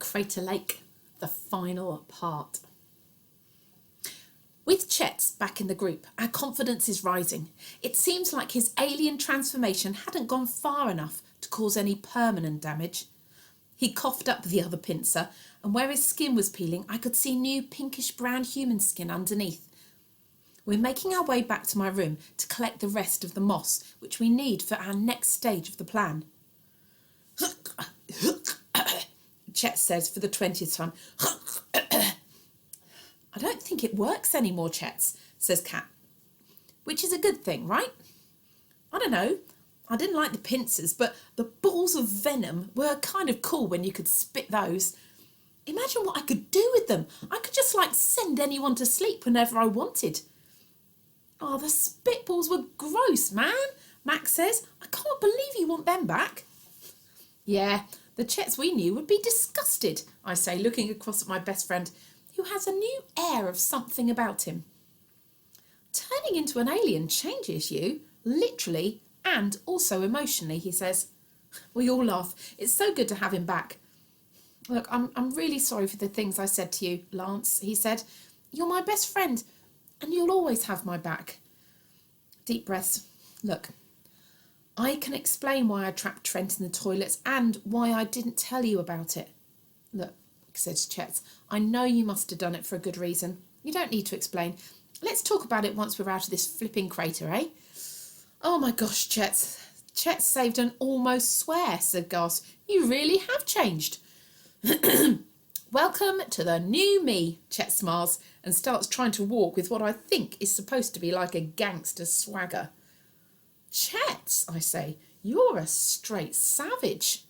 Crater Lake, the final part. With Chet's back in the group, our confidence is rising. It seems like his alien transformation hadn't gone far enough to cause any permanent damage. He coughed up the other pincer, and where his skin was peeling, I could see new pinkish-brown human skin underneath. We're making our way back to my room to collect the rest of the moss, which we need for our next stage of the plan. Chet says for the 20th time. I don't think it works anymore, Chet, says Kat. Which is a good thing, right? I don't know. I didn't like the pincers, but the balls of venom were kind of cool when you could spit those. Imagine what I could do with them. I could just send anyone to sleep whenever I wanted. Oh, the spitballs were gross, man, Max says. I can't believe you want them back. Yeah, the Chets we knew would be disgusted, I say, looking across at my best friend, who has a new air of something about him. Turning into an alien changes you, literally and also emotionally, he says. We all laugh. It's so good to have him back. Look, I'm really sorry for the things I said to you, Lance, he said. You're my best friend, and you'll always have my back. Deep breaths. Look, I can explain why I trapped Trent in the toilets and why I didn't tell you about it. Look, says Chet, I know you must have done it for a good reason. You don't need to explain. Let's talk about it once we're out of this flipping crater, eh? Oh my gosh, Chet. Chet saved an almost swear, said Gus. You really have changed. Welcome to the new me, Chet smiles and starts trying to walk with what I think is supposed to be like a gangster swagger. Chet, I say, you're a straight savage.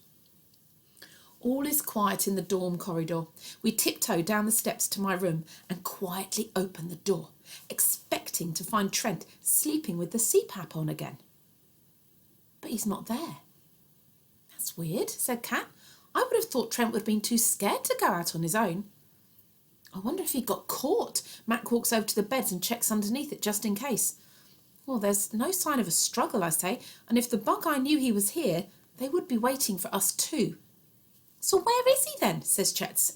All is quiet in the dorm corridor. We tiptoe down the steps to my room and quietly open the door, expecting to find Trent sleeping with the CPAP on again. But he's not there. That's weird, said Kat. I would have thought Trent would have been too scared to go out on his own. I wonder if he got caught. Mac walks over to the beds and checks underneath it just in case. Well, there's no sign of a struggle, I say, and if the bug eye knew he was here, they would be waiting for us too. So where is he then, says Chet.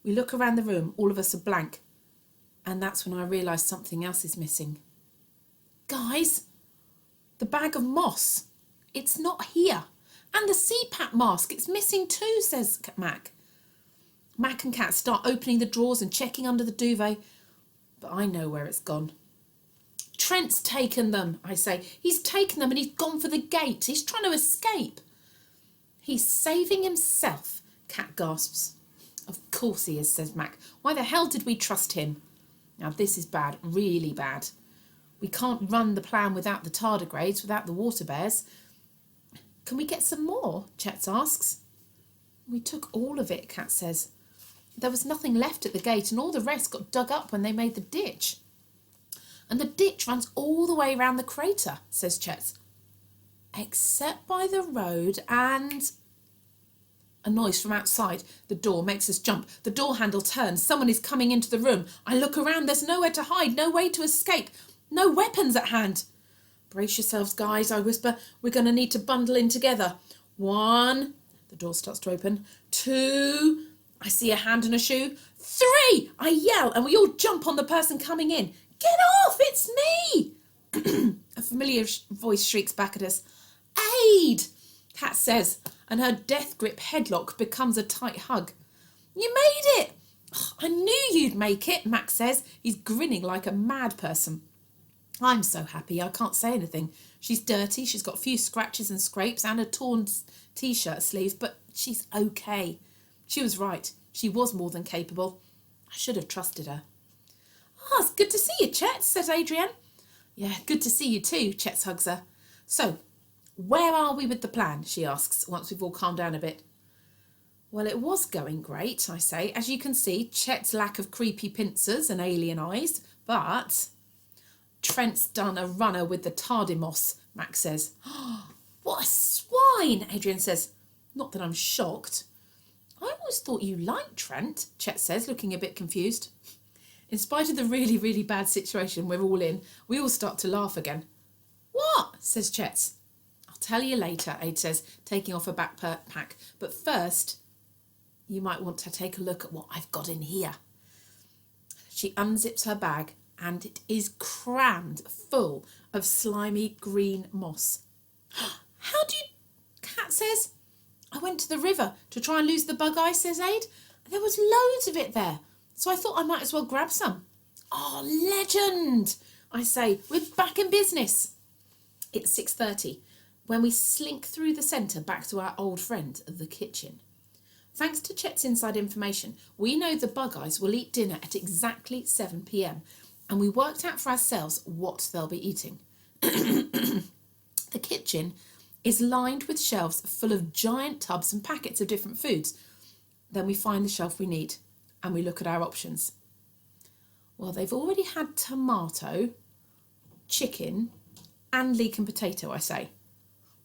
We look around the room, all of us are blank, and that's when I realise something else is missing. Guys, the bag of moss, it's not here. And the CPAP mask, it's missing too, says Mac. Mac and Kat start opening the drawers and checking under the duvet, but I know where it's gone. Trent's taken them, I say. He's taken them and he's gone for the gate. He's trying to escape. He's saving himself, Kat gasps. Of course he is, says Mac. Why the hell did we trust him? Now this is bad, really bad. We can't run the plan without the tardigrades, without the water bears. Can we get some more? Chet asks. We took all of it, Kat says. There was nothing left at the gate and all the rest got dug up when they made the ditch. And the ditch runs all the way around the crater, says Chet. Except by the road and... A noise from outside the door makes us jump. The door handle turns. Someone is coming into the room. I look around. There's nowhere to hide, no way to escape, no weapons at hand. Brace yourselves, guys, I whisper. We're going to need to bundle in together. 1, the door starts to open. 2, I see a hand and a shoe. 3, I yell, and we all jump on the person coming in. Get off, it's me! A familiar voice shrieks back at us. Aid, Kat says, and her death grip headlock becomes a tight hug. You made it! I knew you'd make it, Max says. He's grinning like a mad person. I'm so happy I can't say anything. She's dirty, she's got a few scratches and scrapes and a torn t-shirt sleeve, but she's okay. She was right. She was more than capable. I should have trusted her. Oh, it's good to see you, Chet, says Adrienne. Yeah, good to see you too, Chet hugs her. So, where are we with the plan, she asks, once we've all calmed down a bit. Well, it was going great, I say. As you can see, Chet's lack of creepy pincers and alien eyes, but... Trent's done a runner with the Tardimoss, Max says. Oh, what a swine, Adrian says. Not that I'm shocked. I always thought you liked Trent, Chet says, looking a bit confused. In spite of the really, really bad situation we're all in, we all start to laugh again. What? Says Chet. I'll tell you later, Aid says, taking off her backpack. But first, You might want to take a look at what I've got in here. She unzips her bag and it is crammed full of slimy green moss. How do you... Cat says. I went to the river to try and lose the bug eye, says Aid. There was loads of it there, so I thought I might as well grab some. Oh, legend, I say. We're back in business. It's 6:30 when we slink through the centre back to our old friend, the kitchen. Thanks to Chet's inside information, we know the bug eyes will eat dinner at exactly 7 p.m, and we worked out for ourselves what they'll be eating. The kitchen is lined with shelves full of giant tubs and packets of different foods. Then we find the shelf we need and we look at our options. Well, they've already had tomato, chicken and leek and potato, I say.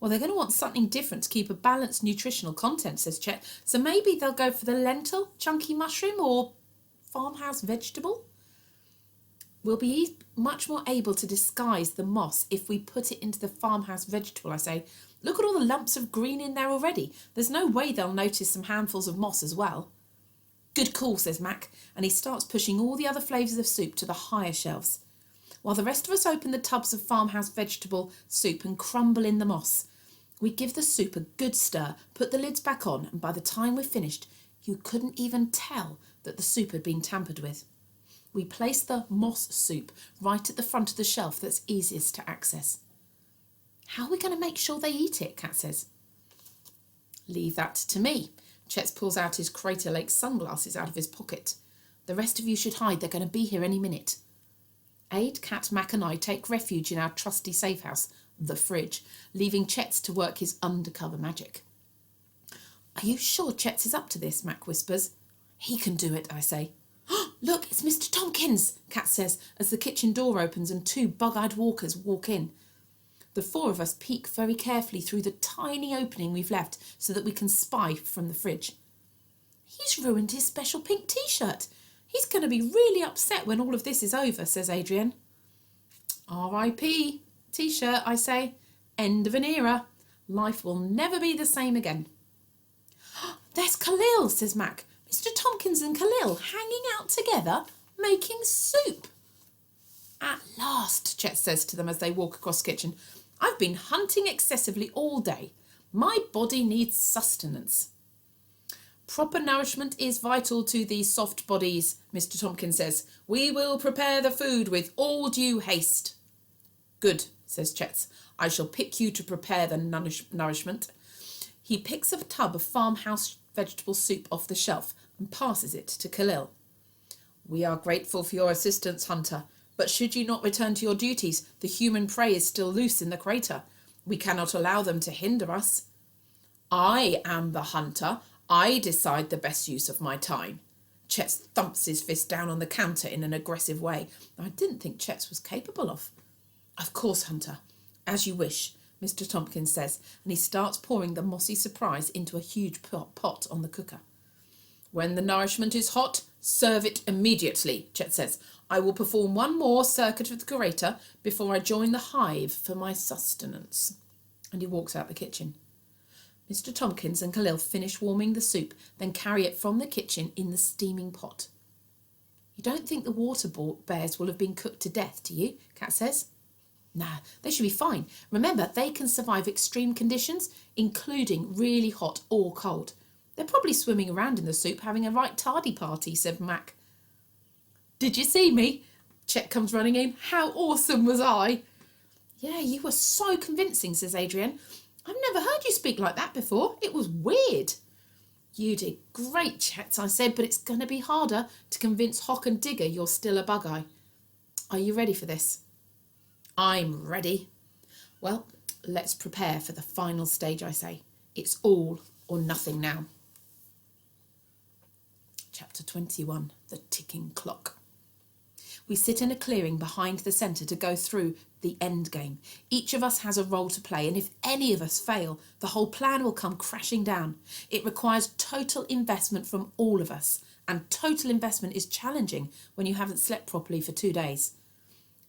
Well, they're going to want something different to keep a balanced nutritional content, says Chet. So maybe they'll go for the lentil, chunky mushroom or farmhouse vegetable. We'll be much more able to disguise the moss if we put it into the farmhouse vegetable, I say. Look at all the lumps of green in there already. There's no way they'll notice some handfuls of moss as well. Good call, says Mac, and he starts pushing all the other flavours of soup to the higher shelves, while the rest of us open the tubs of farmhouse vegetable soup and crumble in the moss. We give the soup a good stir, put the lids back on, and by the time we're finished, you couldn't even tell that the soup had been tampered with. We place the moss soup right at the front of the shelf that's easiest to access. How are we going to make sure they eat it, Cat says. Leave that to me. Chet pulls out his Crater Lake sunglasses out of his pocket. The rest of you should hide, they're going to be here any minute. Aid, Cat, Mac and I take refuge in our trusty safe house, the fridge, leaving Chet's to work his undercover magic. Are you sure Chet's is up to this, Mac whispers. He can do it, I say. Look, it's Mr. Tompkins, Cat says, as the kitchen door opens and two bug-eyed walkers walk in. The four of us peek very carefully through the tiny opening we've left so that we can spy from the fridge. He's ruined his special pink t-shirt. He's going to be really upset when all of this is over, says Adrienne. R.I.P. t-shirt, I say. End of an era. Life will never be the same again. There's Khalil, says Mac. Mr. Tompkins and Khalil hanging out together, making soup. At last, Chet says to them as they walk across the kitchen. I've been hunting excessively all day. My body needs sustenance. Proper nourishment is vital to these soft bodies, Mr. Tompkins says. We will prepare the food with all due haste. Good, says Chet. I shall pick you to prepare the nourishment. He picks up a tub of farmhouse vegetable soup off the shelf and passes it to Khalil. We are grateful for your assistance, Hunter, but should you not return to your duties, the human prey is still loose in the crater. We cannot allow them to hinder us. I am the hunter. I decide the best use of my time. Chet thumps his fist down on the counter in an aggressive way I didn't think Chet was capable of. Of course, Hunter. As you wish, Mr. Tompkins says, and he starts pouring the mossy surprise into a huge pot on the cooker. When the nourishment is hot, serve it immediately, Chet says. I will perform one more circuit of the curator before I join the hive for my sustenance. And he walks out the kitchen. Mr. Tompkins and Khalil finish warming the soup, then carry it from the kitchen in the steaming pot. You don't think the water bears will have been cooked to death, do you? Cat says. Nah, they should be fine. Remember, they can survive extreme conditions, including really hot or cold. They're probably swimming around in the soup having a right tardy party, said Mac. Did you see me? Chet comes running in. How awesome was I? Yeah, you were so convincing, says Adrienne. I've never heard you speak like that before. It was weird. You did great, Chet, I said, but it's going to be harder to convince Hock and Digger you're still a bug-eye. Are you ready for this? I'm ready. Well, let's prepare for the final stage, I say. It's all or nothing now. Chapter 21, The Ticking Clock. We sit in a clearing behind the centre to go through the end game. Each of us has a role to play, and if any of us fail, the whole plan will come crashing down. It requires total investment from all of us, and total investment is challenging when you haven't slept properly for 2 days.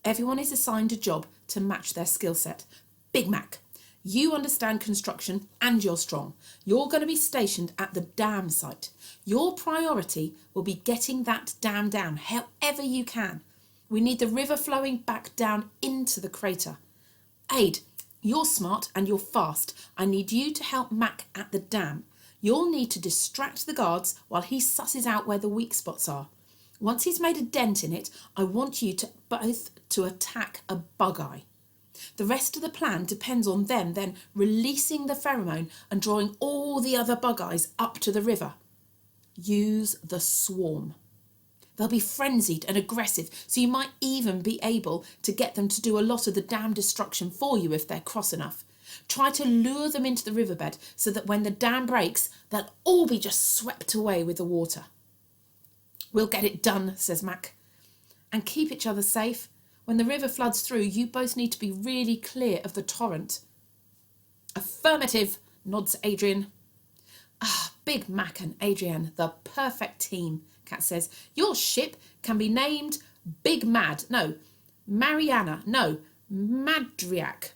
Everyone is assigned a job to match their skill set. Big Mac, You understand construction and you're strong. You're going to be stationed at the dam site. Your priority will be getting that dam down however you can. We need the river flowing back down into the crater. Aid, you're smart and you're fast. I need you to help Mac at the dam. You'll need to distract the guards while he susses out where the weak spots are. Once he's made a dent in it, I want you to both to attack a bug-eye. The rest of the plan depends on them then releasing the pheromone and drawing all the other bug-eyes up to the river. Use the swarm. They'll be frenzied and aggressive, so you might even be able to get them to do a lot of the dam destruction for you if they're cross enough. Try to lure them into the riverbed so that when the dam breaks, they'll all be just swept away with the water. We'll get it done, says Mac. And keep each other safe. When the river floods through, you both need to be really clear of the torrent. Affirmative, nods Adrian. Big Mac and Adrian, the perfect team, Kat says. Your ship can be named Big Mad. No, Mariana. No, Madriac.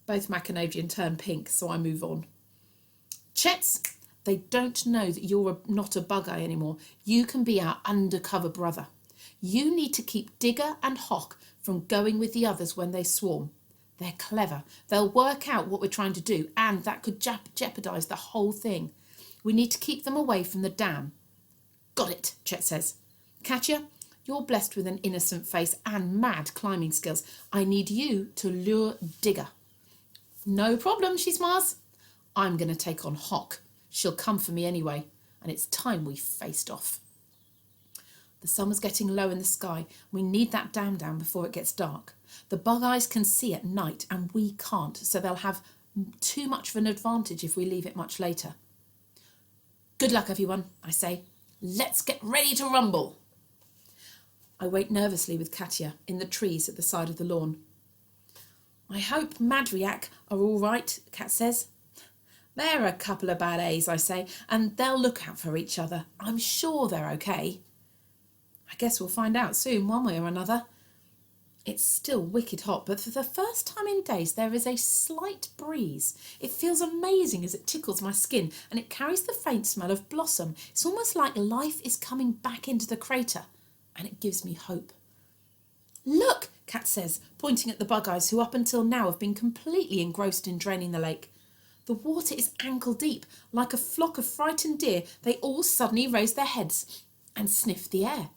Both Mac and Adrian turn pink, so I move on. Chets, they don't know that you're not a bug-eye anymore. You can be our undercover brother. You need to keep Digger and Hawk from going with the others when they swarm. They're clever. They'll work out what we're trying to do, and that could jeopardise the whole thing. We need to keep them away from the dam. Got it, Chet says. Katya, you're blessed with an innocent face and mad climbing skills. I need you to lure Digger. No problem, she smiles. I'm going to take on Hawk. She'll come for me anyway, and it's time we faced off. The sun was getting low in the sky. We need that dam down before it gets dark. The bug-eyes can see at night and we can't, so they'll have too much of an advantage if we leave it much later. Good luck, everyone, I say. Let's get ready to rumble. I wait nervously with Katya in the trees at the side of the lawn. I hope Madriac are all right, Kat says. They're a couple of bad A's, I say, and they'll look out for each other. I'm sure they're okay. I guess we'll find out soon, one way or another. It's still wicked hot, but for the first time in days there is a slight breeze. It feels amazing as it tickles my skin, and it carries the faint smell of blossom. It's almost like life is coming back into the crater, and it gives me hope. Look, Kat says, pointing at the bug-eyes who up until now have been completely engrossed in draining the lake. The water is ankle deep. Like a flock of frightened deer, they all suddenly raise their heads and sniff the air.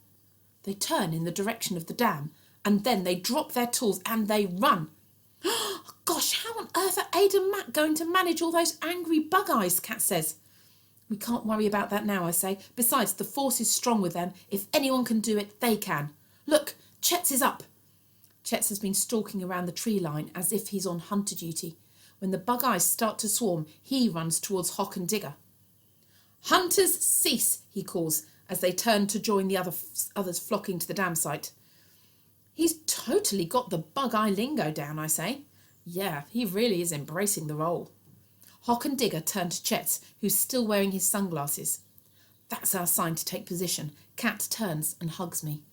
They turn in the direction of the dam, and then they drop their tools and they run. Gosh, how on earth are Ada and Matt going to manage all those angry bug-eyes, Kat says. We can't worry about that now, I say. Besides, the force is strong with them. If anyone can do it, they can. Look, Chet's is up. Chet's has been stalking around the tree line as if he's on hunter duty. When the bug-eyes start to swarm, he runs towards Hawk and Digger. Hunters, cease, he calls, as they turn to join the others flocking to the dam site. He's totally got the bug-eye lingo down, I say. Yeah, he really is embracing the role. Hawk and Digger turn to Chet, who's still wearing his sunglasses. That's our sign to take position. Cat turns and hugs me.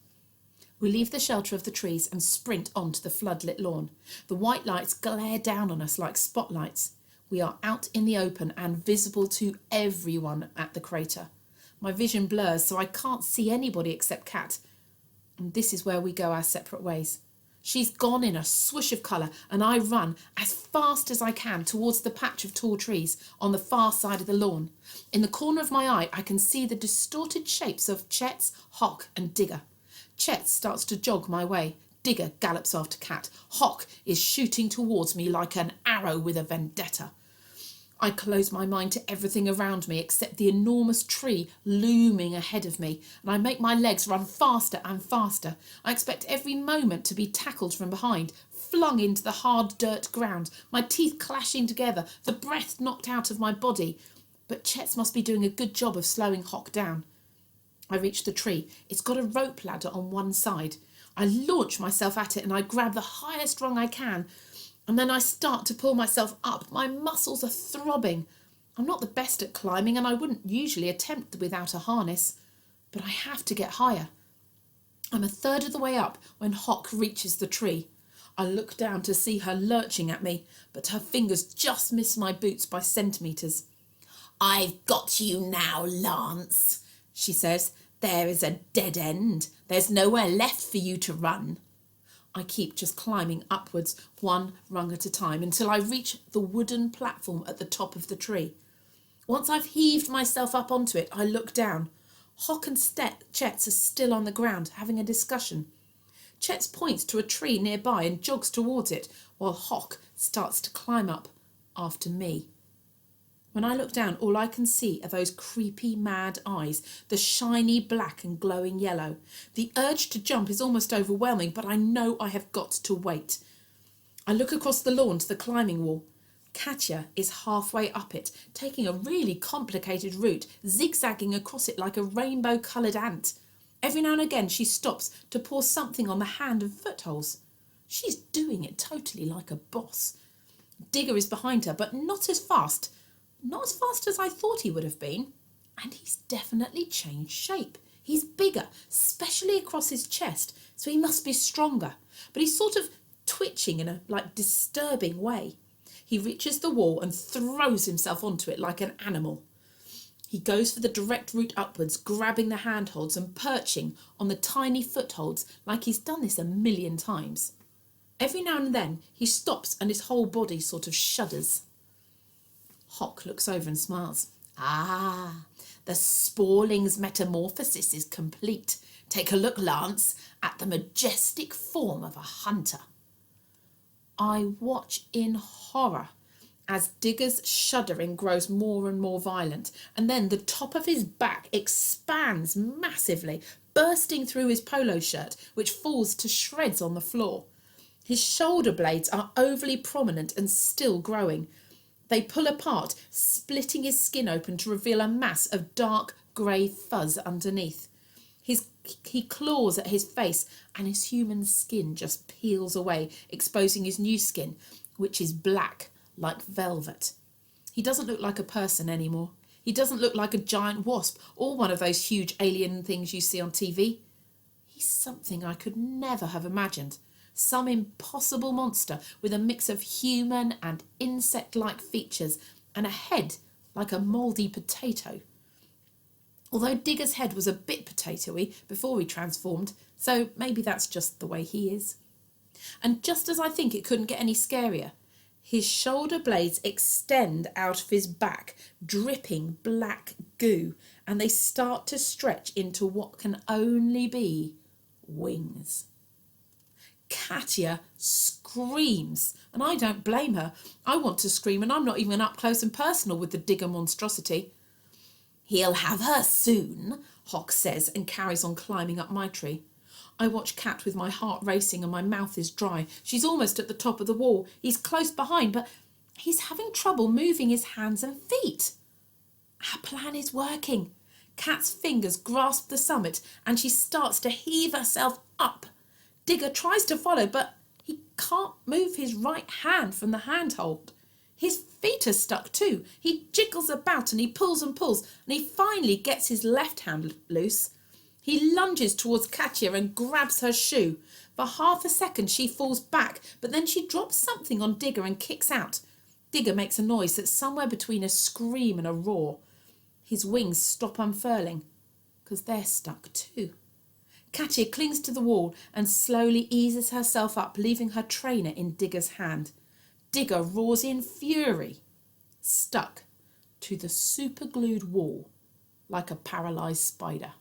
We leave the shelter of the trees and sprint onto the floodlit lawn. The white lights glare down on us like spotlights. We are out in the open and visible to everyone at the crater. My vision blurs, so I can't see anybody except Kat. And this is where we go our separate ways. She's gone in a swoosh of colour, and I run as fast as I can towards the patch of tall trees on the far side of the lawn. In the corner of my eye, I can see the distorted shapes of Chet's, Hawk and Digger. Chet starts to jog my way. Digger gallops after Kat. Hawk is shooting towards me like an arrow with a vendetta. I close my mind to everything around me except the enormous tree looming ahead of me, and I make my legs run faster and faster. I expect every moment to be tackled from behind, flung into the hard dirt ground, my teeth clashing together, the breath knocked out of my body. But Chet's must be doing a good job of slowing Hawk down. I reach the tree. It's got a rope ladder on one side. I launch myself at it and I grab the highest rung I can. And then I start to pull myself up. My muscles are throbbing. I'm not the best at climbing and I wouldn't usually attempt without a harness. But I have to get higher. I'm a third of the way up when Hawk reaches the tree. I look down to see her lurching at me, but her fingers just miss my boots by centimetres. "I've got you now, Lance," she says. "There is a dead end. There's nowhere left for you to run." I keep just climbing upwards, one rung at a time, until I reach the wooden platform at the top of the tree. Once I've heaved myself up onto it, I look down. Hock and Chet's are still on the ground, having a discussion. Chet's points to a tree nearby and jogs towards it, while Hock starts to climb up after me. When I look down, all I can see are those creepy, mad eyes, the shiny black and glowing yellow. The urge to jump is almost overwhelming, but I know I have got to wait. I look across the lawn to the climbing wall. Katya is halfway up it, taking a really complicated route, zigzagging across it like a rainbow-coloured ant. Every now and again she stops to pour something on the hand and footholds. She's doing it totally like a boss. Digger is behind her, but not as fast. Not as fast as I thought he would have been. And he's definitely changed shape. He's bigger, especially across his chest, so he must be stronger. But he's sort of twitching in a disturbing way. He reaches the wall and throws himself onto it like an animal. He goes for the direct route upwards, grabbing the handholds and perching on the tiny footholds like he's done this a million times. Every now and then he stops and his whole body sort of shudders. Hock looks over and smiles. "Ah, the Sporling's metamorphosis is complete. Take a look, Lance, at the majestic form of a hunter." I watch in horror as Digger's shuddering grows more and more violent, and then the top of his back expands massively, bursting through his polo shirt, which falls to shreds on the floor. His shoulder blades are overly prominent and still growing. They pull apart, splitting his skin open to reveal a mass of dark grey fuzz underneath. He claws at his face and his human skin just peels away, exposing his new skin, which is black like velvet. He doesn't look like a person anymore. He doesn't look like a giant wasp or one of those huge alien things you see on TV. He's something I could never have imagined. Some impossible monster with a mix of human and insect-like features and a head like a mouldy potato. Although Digger's head was a bit potatoey before he transformed, so maybe that's just the way he is. And just as I think it couldn't get any scarier, his shoulder blades extend out of his back, dripping black goo, and they start to stretch into what can only be wings. Katya screams, and I don't blame her. I want to scream, and I'm not even up close and personal with the Digger monstrosity. "He'll have her soon," Hock says, and carries on climbing up my tree. I watch Kat with my heart racing and my mouth is dry. She's almost at the top of the wall. He's close behind, but he's having trouble moving his hands and feet. Our plan is working. Kat's fingers grasp the summit, and she starts to heave herself up. Digger tries to follow, but he can't move his right hand from the handhold. His feet are stuck too. He jiggles about and he pulls, and he finally gets his left hand loose. He lunges towards Katya and grabs her shoe. For half a second she falls back, but then she drops something on Digger and kicks out. Digger makes a noise that's somewhere between a scream and a roar. His wings stop unfurling, because they're stuck too. Katya clings to the wall and slowly eases herself up, leaving her trainer in Digger's hand. Digger roars in fury, stuck to the superglued wall like a paralysed spider.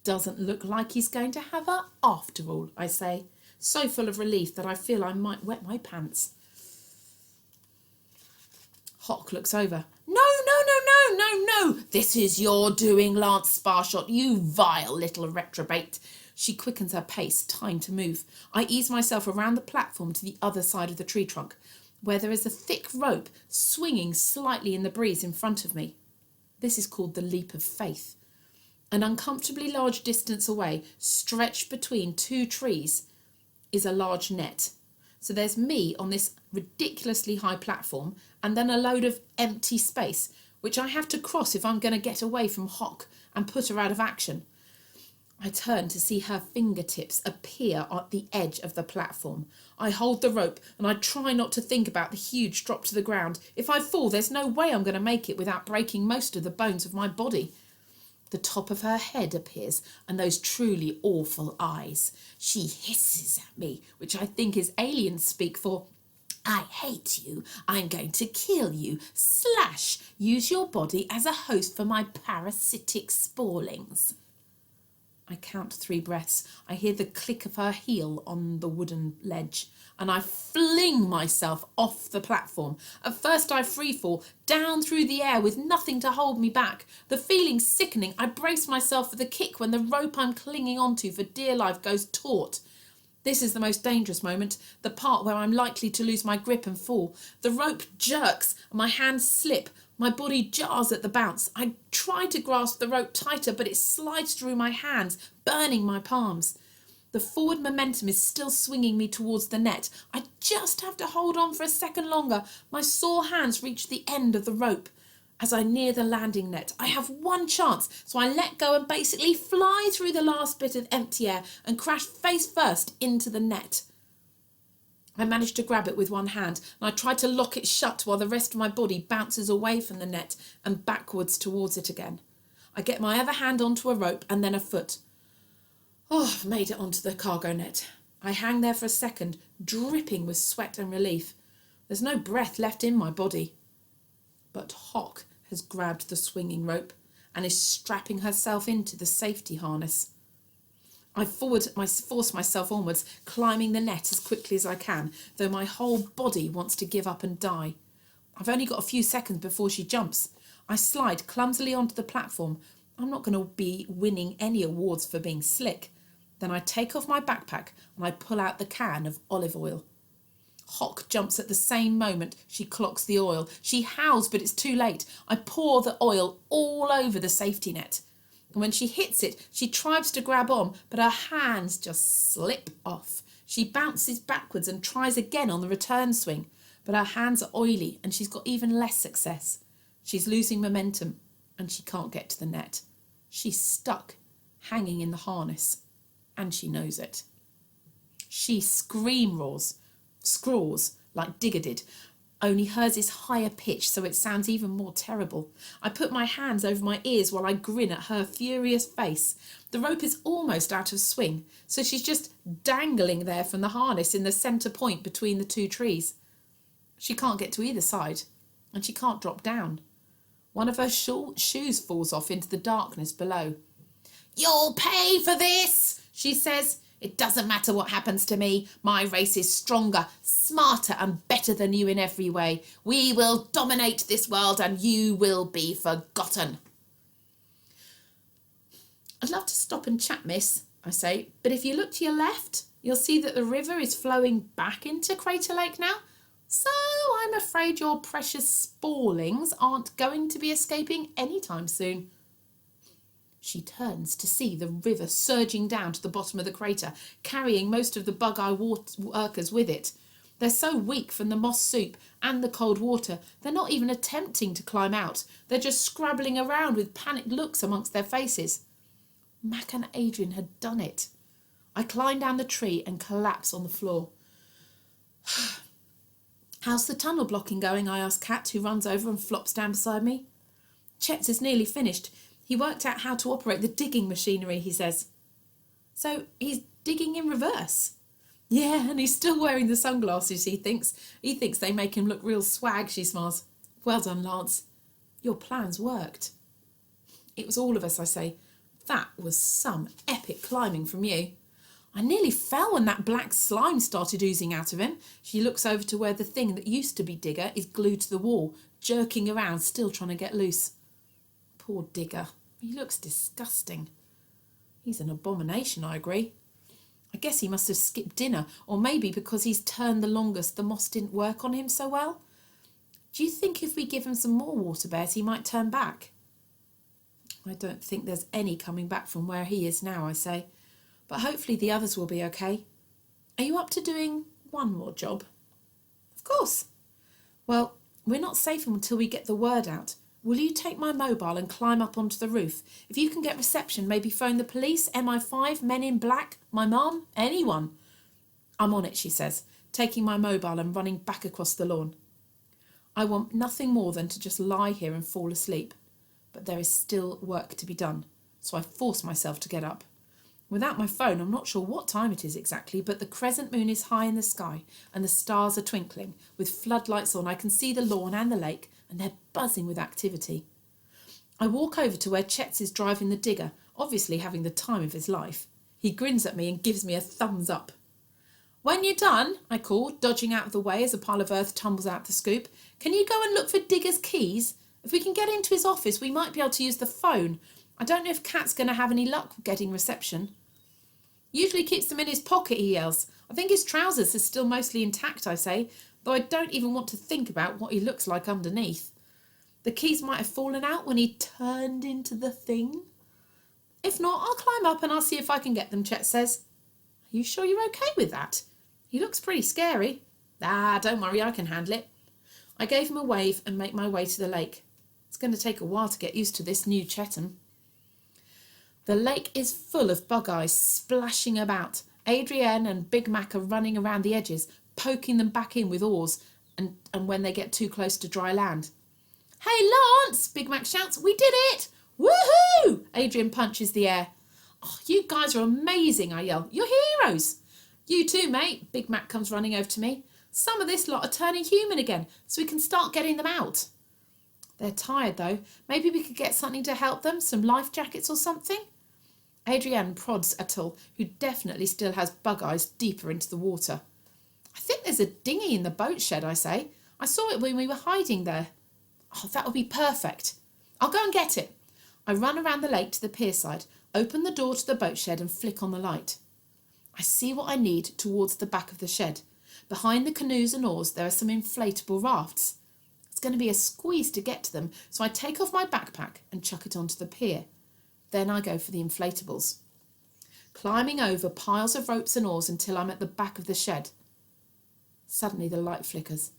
"Doesn't look like he's going to have her after all," I say, so full of relief that I feel I might wet my pants. Hock looks over. No, this is your doing, Lance Sparshot, you vile little reprobate." She quickens her pace, time to move. I ease myself around the platform to the other side of the tree trunk, where there is a thick rope swinging slightly in the breeze in front of me. This is called the leap of faith. An uncomfortably large distance away, stretched between two trees, is a large net. So there's me on this ridiculously high platform, and then a load of empty space, which I have to cross if I'm going to get away from Hock and put her out of action. I turn to see her fingertips appear at the edge of the platform. I hold the rope and I try not to think about the huge drop to the ground. If I fall, there's no way I'm going to make it without breaking most of the bones of my body. The top of her head appears and those truly awful eyes. She hisses at me, which I think is alien speak for "I hate you, I'm going to kill you, / use your body as a host for my parasitic sporlings." I count 3 breaths. I hear the click of her heel on the wooden ledge, and I fling myself off the platform. At first I freefall, down through the air with nothing to hold me back. The feeling's sickening. I brace myself for the kick when the rope I'm clinging onto for dear life goes taut. This is the most dangerous moment, the part where I'm likely to lose my grip and fall. The rope jerks, and my hands slip. My body jars at the bounce. I try to grasp the rope tighter, but it slides through my hands, burning my palms. The forward momentum is still swinging me towards the net. I just have to hold on for a second longer. My sore hands reach the end of the rope. As I near the landing net, I have one chance, so I let go and basically fly through the last bit of empty air and crash face first into the net. I manage to grab it with one hand, and I try to lock it shut while the rest of my body bounces away from the net and backwards towards it again. I get my other hand onto a rope and then a foot. I've made it onto the cargo net. I hang there for a second, dripping with sweat and relief. There's no breath left in my body. But Hock has grabbed the swinging rope and is strapping herself into the safety harness. I force myself onwards, climbing the net as quickly as I can, though my whole body wants to give up and die. I've only got a few seconds before she jumps. I slide clumsily onto the platform. I'm not going to be winning any awards for being slick. Then I take off my backpack and I pull out the can of olive oil. Hock jumps at the same moment she clocks the oil. She howls, but it's too late. I pour the oil all over the safety net. And when she hits it, she tries to grab on, but her hands just slip off. She bounces backwards and tries again on the return swing, but her hands are oily and she's got even less success. She's losing momentum and she can't get to the net. She's stuck, hanging in the harness, and she knows it. She scrawls like Digger did, only hers is higher pitched, so it sounds even more terrible. I put my hands over my ears while I grin at her furious face. The rope is almost out of swing, so she's just dangling there from the harness in the centre point between the 2 trees. She can't get to either side, and she can't drop down. One of her shoes falls off into the darkness below. "You'll pay for this," she says. "It doesn't matter what happens to me. My race is stronger, smarter and better than you in every way. We will dominate this world and you will be forgotten." "I'd love to stop and chat, miss," I say, "but if you look to your left, you'll see that the river is flowing back into Crater Lake now. So I'm afraid your precious sporlings aren't going to be escaping anytime soon." She turns to see the river surging down to the bottom of the crater, carrying most of the bug-eye workers with it. They're so weak from the moss soup and the cold water, they're not even attempting to climb out. They're just scrabbling around with panicked looks amongst their faces. Mac and Adrian had done it. I climb down the tree and collapse on the floor. "How's the tunnel blocking going?" I ask Kat, who runs over and flops down beside me. "Chet's is nearly finished. He worked out how to operate the digging machinery," he says. "So he's digging in reverse?" "Yeah, and he's still wearing the sunglasses, he thinks. He thinks they make him look real swag," she smiles. "Well done, Lance. Your plans worked." "It was all of us," I say. "That was some epic climbing from you." "I nearly fell when that black slime started oozing out of him." She looks over to where the thing that used to be Digger is glued to the wall, jerking around, still trying to get loose. Poor Digger. He looks disgusting. He's an abomination, I agree. I guess he must have skipped dinner, or maybe because he's turned the longest, the moss didn't work on him so well. Do you think if we give him some more water bears, he might turn back? I don't think there's any coming back from where he is now, I say. But hopefully the others will be okay. Are you up to doing one more job? Of course. Well, we're not safe until we get the word out. Will you take my mobile and climb up onto the roof? If you can get reception, maybe phone the police, MI5, Men in Black, my mum, anyone. I'm on it, she says, taking my mobile and running back across the lawn. I want nothing more than to just lie here and fall asleep. But there is still work to be done, so I force myself to get up. Without my phone, I'm not sure what time it is exactly, but the crescent moon is high in the sky and the stars are twinkling. With floodlights on, I can see the lawn and the lake, and they're buzzing with activity. I walk over to where Chet's is driving the digger, obviously having the time of his life. He grins at me and gives me a thumbs up. When you're done, I call, dodging out of the way as a pile of earth tumbles out the scoop, can you go and look for Digger's keys? If we can get into his office, we might be able to use the phone. I don't know if Cat's going to have any luck getting reception. Usually keeps them in his pocket, he yells. I think his trousers are still mostly intact, I say, though I don't even want to think about what he looks like underneath. The keys might have fallen out when he turned into the thing. If not, I'll climb up and I'll see if I can get them, Chet says. Are you sure you're okay with that? He looks pretty scary. Don't worry, I can handle it. I gave him a wave and make my way to the lake. It's going to take a while to get used to this new Chetham. The lake is full of bug eyes splashing about. Adrienne and Big Mac are running around the edges, poking them back in with oars and when they get too close to dry land. Hey, Lance, Big Mac shouts, we did it! Woohoo! Adrienne punches the air. Oh, you guys are amazing, I yell. You're heroes. You too, mate. Big Mac comes running over to me. Some of this lot are turning human again, so we can start getting them out. They're tired, though. Maybe we could get something to help them, some life jackets or something? Adrienne prods Atul, who definitely still has bug eyes deeper into the water. I think there's a dinghy in the boat shed, I say. I saw it when we were hiding there. Oh, that would be perfect. I'll go and get it. I run around the lake to the pier side, open the door to the boat shed and flick on the light. I see what I need towards the back of the shed. Behind the canoes and oars, there are some inflatable rafts. It's going to be a squeeze to get to them, so I take off my backpack and chuck it onto the pier. Then I go for the inflatables. Climbing over piles of ropes and oars until I'm at the back of the shed. Suddenly the light flickers.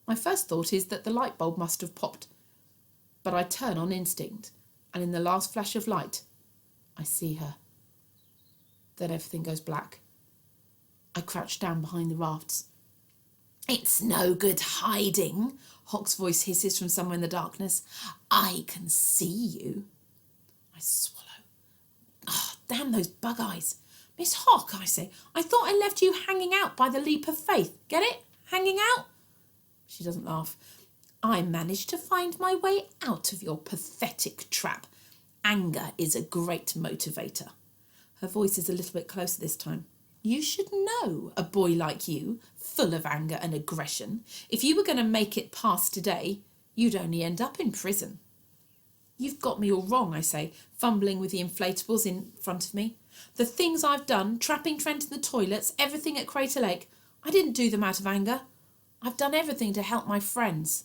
My first thought is that the light bulb must have popped, but I turn on instinct, and in the last flash of light, I see her. Then everything goes black. I crouch down behind the rafts. It's no good hiding, Hock's voice hisses from somewhere in the darkness. I can see you. I swallow. Oh, damn those bug eyes. Miss Hock, I say, I thought I left you hanging out by the leap of faith. Get it? Hanging out? She doesn't laugh. I managed to find my way out of your pathetic trap. Anger is a great motivator. Her voice is a little bit closer this time. You should know a boy like you, full of anger and aggression. If you were going to make it past today, you'd only end up in prison. You've got me all wrong, I say, fumbling with the inflatables in front of me. The things I've done, trapping Trent in the toilets, everything at Crater Lake, I didn't do them out of anger. I've done everything to help my friends.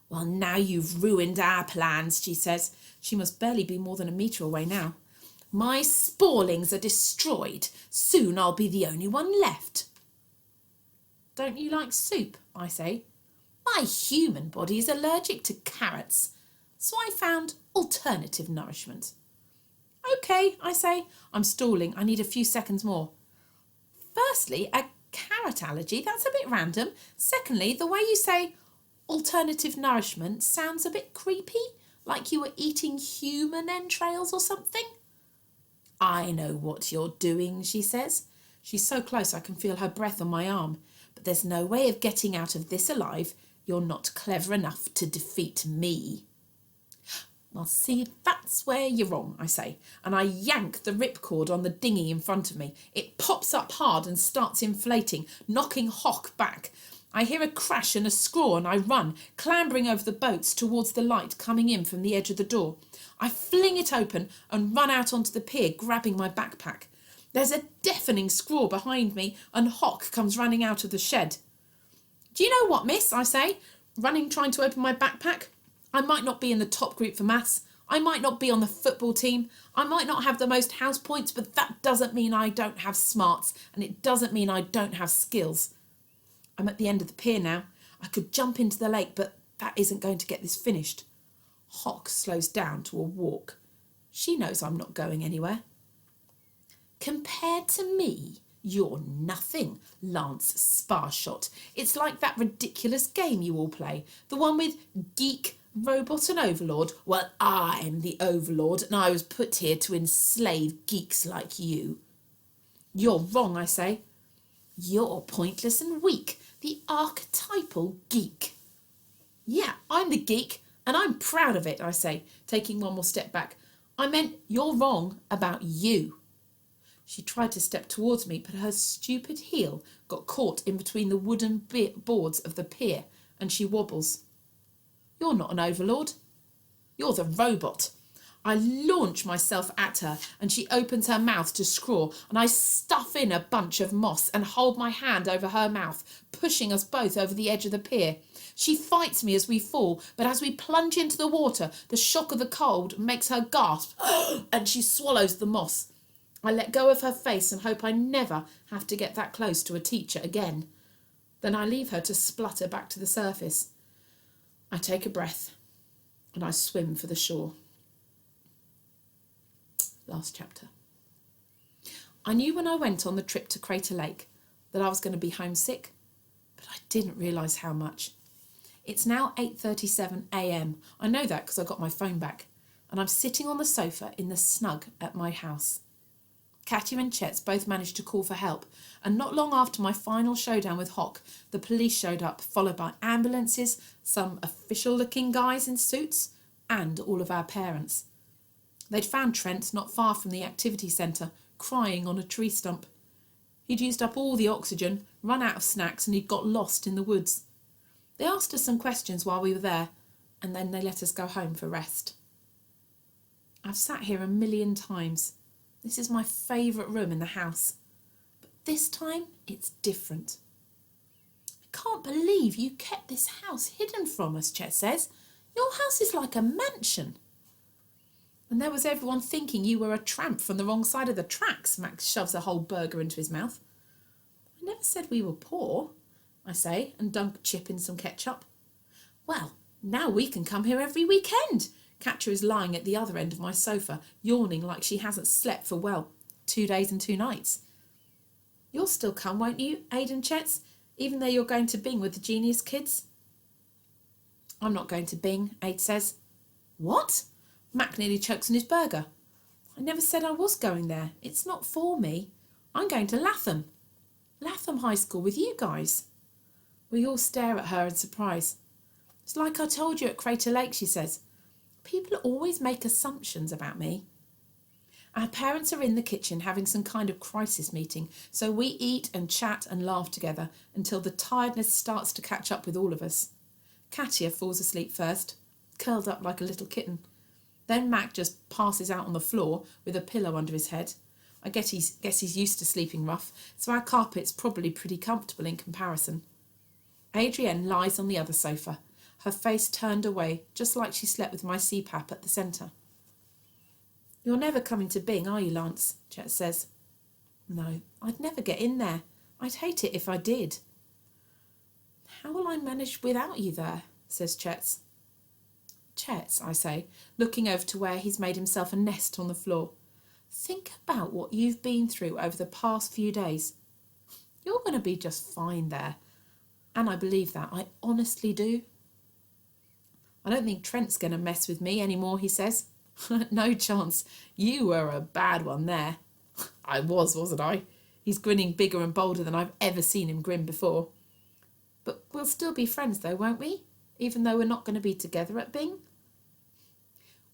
Well, now you've ruined our plans, she says. She must barely be more than a metre away now. My sporlings are destroyed. Soon I'll be the only one left. Don't you like soup? I say. My human body is allergic to carrots, so I found alternative nourishment. OK, I say. I'm stalling. I need a few seconds more. Firstly, a carrot allergy, that's a bit random. Secondly, the way you say alternative nourishment sounds a bit creepy, like you were eating human entrails or something. I know what you're doing, she says. She's so close I can feel her breath on my arm. But there's no way of getting out of this alive. You're not clever enough to defeat me. Well, see, that's where you're wrong, I say, and I yank the ripcord on the dinghy in front of me. It pops up hard and starts inflating, knocking Hock back. I hear a crash and a scrawl and I run, clambering over the boats towards the light coming in from the edge of the door. I fling it open and run out onto the pier, grabbing my backpack. There's a deafening scrawl behind me and Hock comes running out of the shed. Do you know what, miss, I say, running trying to open my backpack. I might not be in the top group for maths. I might not be on the football team. I might not have the most house points, but that doesn't mean I don't have smarts, and it doesn't mean I don't have skills. I'm at the end of the pier now. I could jump into the lake, but that isn't going to get this finished. Hock slows down to a walk. She knows I'm not going anywhere. Compared to me, you're nothing, Lance Sparshot. It's like that ridiculous game you all play, the one with Geek, Robot and Overlord. Well, I'm the Overlord, and I was put here to enslave geeks like you. You're wrong, I say. You're pointless and weak, the archetypal geek. Yeah, I'm the geek, and I'm proud of it, I say, taking one more step back. I meant you're wrong about you. She tried to step towards me, but her stupid heel got caught in between the wooden boards of the pier, and she wobbles. You're not an overlord. You're the robot. I launch myself at her, and she opens her mouth to scrawl, and I stuff in a bunch of moss and hold my hand over her mouth, pushing us both over the edge of the pier. She fights me as we fall, but as we plunge into the water, the shock of the cold makes her gasp, and she swallows the moss. I let go of her face and hope I never have to get that close to a teacher again. Then I leave her to splutter back to the surface. I take a breath and I swim for the shore. Last chapter. I knew when I went on the trip to Crater Lake that I was going to be homesick, but I didn't realise how much. It's now 8:37 a.m. I know that because I got my phone back, and I'm sitting on the sofa in the snug at my house. Katya and Chet's both managed to call for help, and not long after my final showdown with Hock, the police showed up, followed by ambulances, some official-looking guys in suits, and all of our parents. They'd found Trent not far from the activity centre, crying on a tree stump. He'd used up all the oxygen, run out of snacks, and he'd got lost in the woods. They asked us some questions while we were there, and then they let us go home for rest. I've sat here a million times. This is my favourite room in the house. But this time, it's different. I can't believe you kept this house hidden from us, Chet says. Your house is like a mansion. And there was everyone thinking you were a tramp from the wrong side of the tracks. Max shoves a whole burger into his mouth. I never said we were poor, I say, and dunk Chip in some ketchup. Well, now we can come here every weekend. Katya is lying at the other end of my sofa, yawning like she hasn't slept for, 2 days and 2 nights. You'll still come, won't you, Aidan Chetz, even though you're going to Bing with the Genius kids? I'm not going to Bing, Aid says. What? Mac nearly chokes on his burger. I never said I was going there. It's not for me. I'm going to Latham. Latham High School with you guys. We all stare at her in surprise. It's like I told you at Crater Lake, she says. People always make assumptions about me. Our parents are in the kitchen having some kind of crisis meeting, so we eat and chat and laugh together until the tiredness starts to catch up with all of us. Katya falls asleep first, curled up like a little kitten. Then Mac just passes out on the floor with a pillow under his head. I guess he's used to sleeping rough, so our carpet's probably pretty comfortable in comparison. Adrienne lies on the other sofa, her face turned away, just like she slept with my CPAP at the centre. You're never coming to Bing, are you, Lance? Chet says. No, I'd never get in there. I'd hate it if I did. How will I manage without you there? Says Chet's. Chet's, I say, looking over to where he's made himself a nest on the floor. Think about what you've been through over the past few days. You're going to be just fine there. And I believe that. I honestly do. I don't think Trent's going to mess with me anymore, he says. No chance. You were a bad one there. I was, wasn't I? He's grinning bigger and bolder than I've ever seen him grin before. But we'll still be friends though, won't we? Even though we're not going to be together at Bing?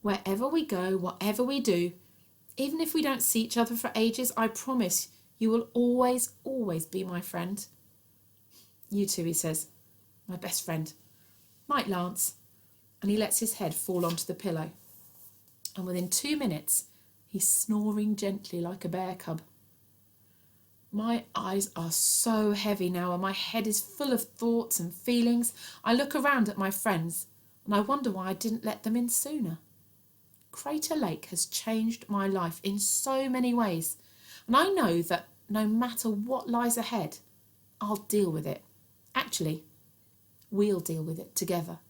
Wherever we go, whatever we do, even if we don't see each other for ages, I promise you will always, always be my friend. You too, he says. My best friend. Night, Lance. And he lets his head fall onto the pillow. And within 2 minutes, he's snoring gently like a bear cub. My eyes are so heavy now and my head is full of thoughts and feelings. I look around at my friends and I wonder why I didn't let them in sooner. Crater Lake has changed my life in so many ways. And I know that no matter what lies ahead, I'll deal with it. Actually, we'll deal with it together.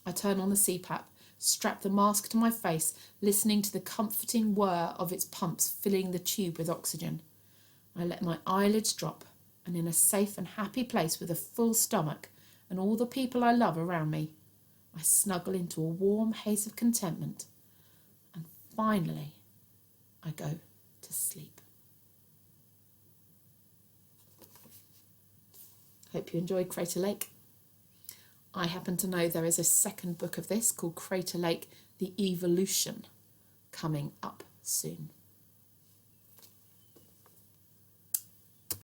I turn on the CPAP, strap the mask to my face, listening to the comforting whir of its pumps filling the tube with oxygen. I let my eyelids drop, and in a safe and happy place with a full stomach and all the people I love around me, I snuggle into a warm haze of contentment, and finally I go to sleep. Hope you enjoyed Crater Lake. I happen to know there is a second book of this called Crater Lake, The Evolution, coming up soon.